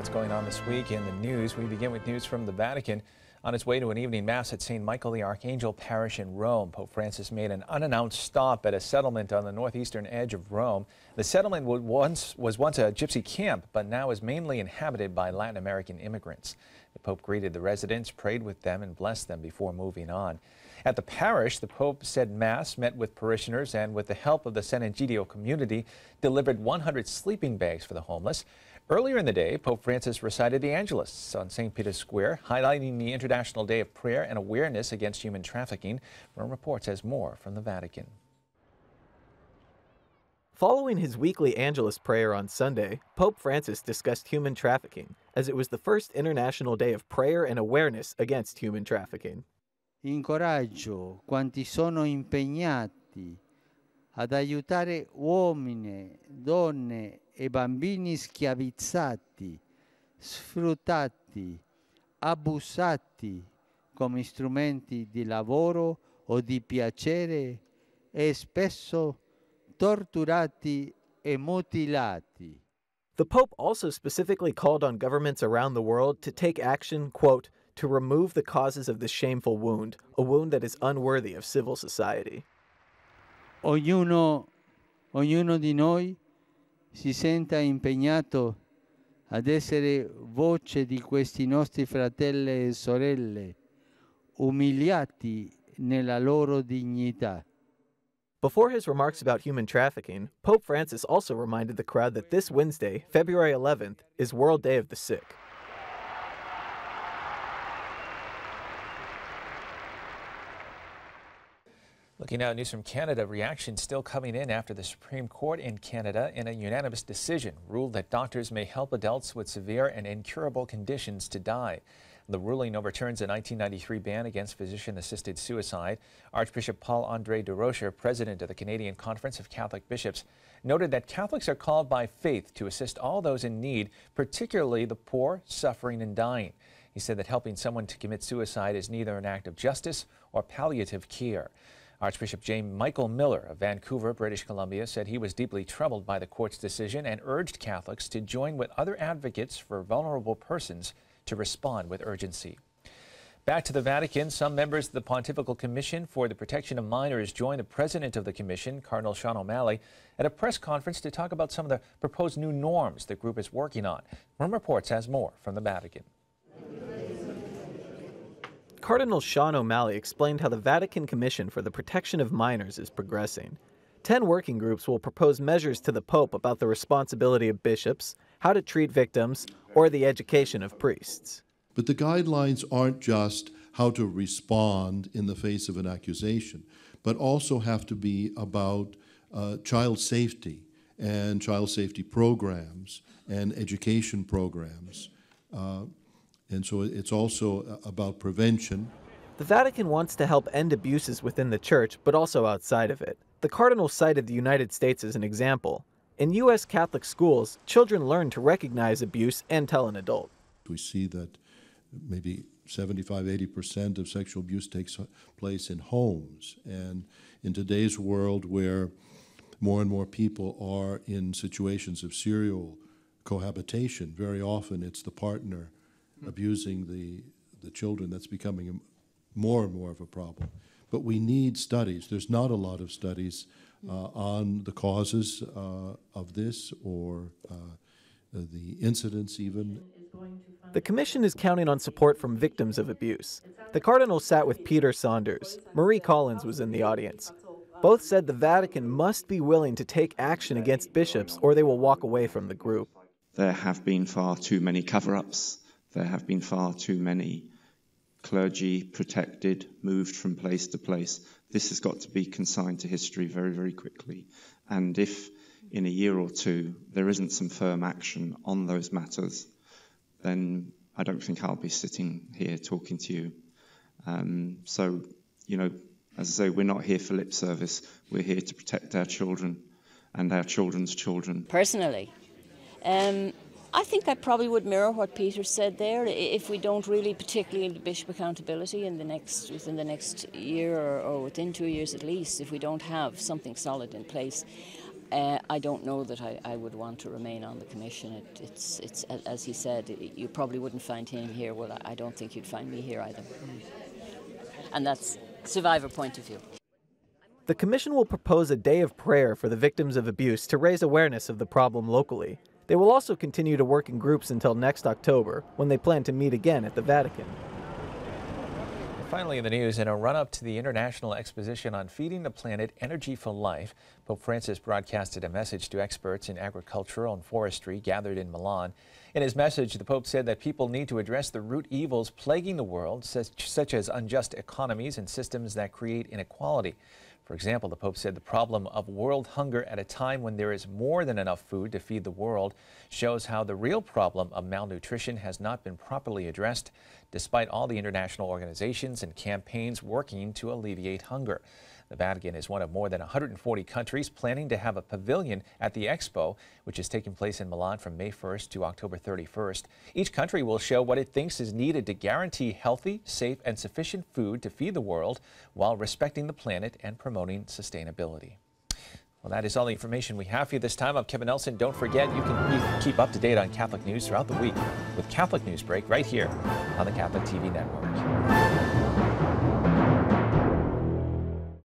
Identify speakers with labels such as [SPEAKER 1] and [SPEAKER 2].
[SPEAKER 1] what's going on this week in the news. We begin with news from the Vatican. On its way to an evening mass at St. Michael the Archangel Parish in Rome, Pope Francis made an unannounced stop at a settlement on the northeastern edge of Rome. The settlement was once a gypsy camp, but now is mainly inhabited by Latin American immigrants. The Pope greeted the residents, prayed with them, and blessed them before moving on. At the parish, the Pope said Mass, met with parishioners, and with the help of the San Egidio community, delivered 100 sleeping bags for the homeless. Earlier in the day, Pope Francis recited the Angelus on St. Peter's Square, highlighting the International Day of Prayer and Awareness Against Human Trafficking. Rome Reports has more from the Vatican.
[SPEAKER 2] Following his weekly Angelus prayer on Sunday, Pope Francis discussed human trafficking, as it was the first International Day of Prayer and Awareness Against Human Trafficking.
[SPEAKER 3] Incoraggio quanti sono impegnati ad aiutare uomini, donne e bambini schiavizzati, sfruttati, abusati come strumenti di lavoro o di piacere e spesso torturati e mutilati.
[SPEAKER 2] The Pope also specifically called on governments around the world to take action, quote, to remove the causes of this shameful wound, a wound that is unworthy of civil society.
[SPEAKER 3] Ognuno di noi si senta impegnato ad essere voce di questi nostri fratelli e sorelle, umiliati nella loro dignità.
[SPEAKER 2] Before his remarks about human trafficking, Pope Francis also reminded the crowd that this Wednesday, February 11th, is World Day of the Sick.
[SPEAKER 1] Looking now at news from Canada, reactions still coming in after the Supreme Court in Canada, in a unanimous decision, ruled that doctors may help adults with severe and incurable conditions to die. The ruling overturns a 1993 ban against physician-assisted suicide. Archbishop Paul-André de Rocher, president of the Canadian Conference of Catholic Bishops, noted that Catholics are called by faith to assist all those in need, particularly the poor, suffering, and dying. He said that helping someone to commit suicide is neither an act of justice or palliative care. Archbishop James Michael Miller of Vancouver, British Columbia, said he was deeply troubled by the court's decision and urged Catholics to join with other advocates for vulnerable persons to respond with urgency. Back to the Vatican, some members of the Pontifical Commission for the Protection of Minors joined the president of the commission, Cardinal Sean O'Malley, at a press conference to talk about some of the proposed new norms the group is working on. Rome Reports has more from the Vatican.
[SPEAKER 2] Cardinal Sean O'Malley explained how the Vatican Commission for the Protection of Minors is progressing. 10 working groups will propose measures to the Pope about the responsibility of bishops, how to treat victims, or the education of priests.
[SPEAKER 4] But the guidelines aren't just how to respond in the face of an accusation, but also have to be about child safety and child safety programs and education programs. And so it's also about prevention.
[SPEAKER 2] The Vatican wants to help end abuses within the Church, but also outside of it. The Cardinal cited the United States as an example. In U.S. Catholic schools, children learn to recognize abuse and tell an adult.
[SPEAKER 4] We see that maybe 75–80% of sexual abuse takes place in homes. And in today's world where more and more people are in situations of serial cohabitation, very often it's the partner abusing the children that's becoming more and more of a problem. But we need studies. There's not a lot of studies on the causes of this or the incidents even.
[SPEAKER 2] The Commission is counting on support from victims of abuse. The Cardinal sat with Peter Saunders. Marie Collins was in the audience. Both said the Vatican must be willing to take action against bishops or they will walk away from the group.
[SPEAKER 5] There have been far too many cover-ups. There have been far too many clergy protected, moved from place to place. This has got to be consigned to history very, very quickly. And if in a year or two there isn't some firm action on those matters, then I don't think I'll be sitting here talking to you. So, you know, as I say, we're not here for lip service. We're here to protect our children and our children's children.
[SPEAKER 6] Personally, I think I probably would mirror what Peter said there. If we don't really, particularly in the bishop accountability within the next year or within 2 years at least, if we don't have something solid in place, I don't know that I would want to remain on the commission. It's as he said, you probably wouldn't find him here. Well, I don't think you'd find me here either. And that's survivor point of view.
[SPEAKER 2] The commission will propose a day of prayer for the victims of abuse to raise awareness of the problem locally. They will also continue to work in groups until next October, when they plan to meet again at the Vatican.
[SPEAKER 1] Finally in the news, in a run-up to the International Exposition on Feeding the Planet Energy for Life, Pope Francis broadcasted a message to experts in agriculture and forestry gathered in Milan. In his message, the Pope said that people need to address the root evils plaguing the world, such as unjust economies and systems that create inequality. For example, the Pope said the problem of world hunger at a time when there is more than enough food to feed the world shows how the real problem of malnutrition has not been properly addressed, despite all the international organizations and campaigns working to alleviate hunger. The Vatican is one of more than 140 countries planning to have a pavilion at the Expo, which is taking place in Milan from May 1st to October 31st. Each country will show what it thinks is needed to guarantee healthy, safe, and sufficient food to feed the world while respecting the planet and promoting sustainability. Well, that is all the information we have for you this time. I'm Kevin Nelson. Don't forget, you can keep up to date on Catholic news throughout the week with Catholic News Break right here on the Catholic TV Network.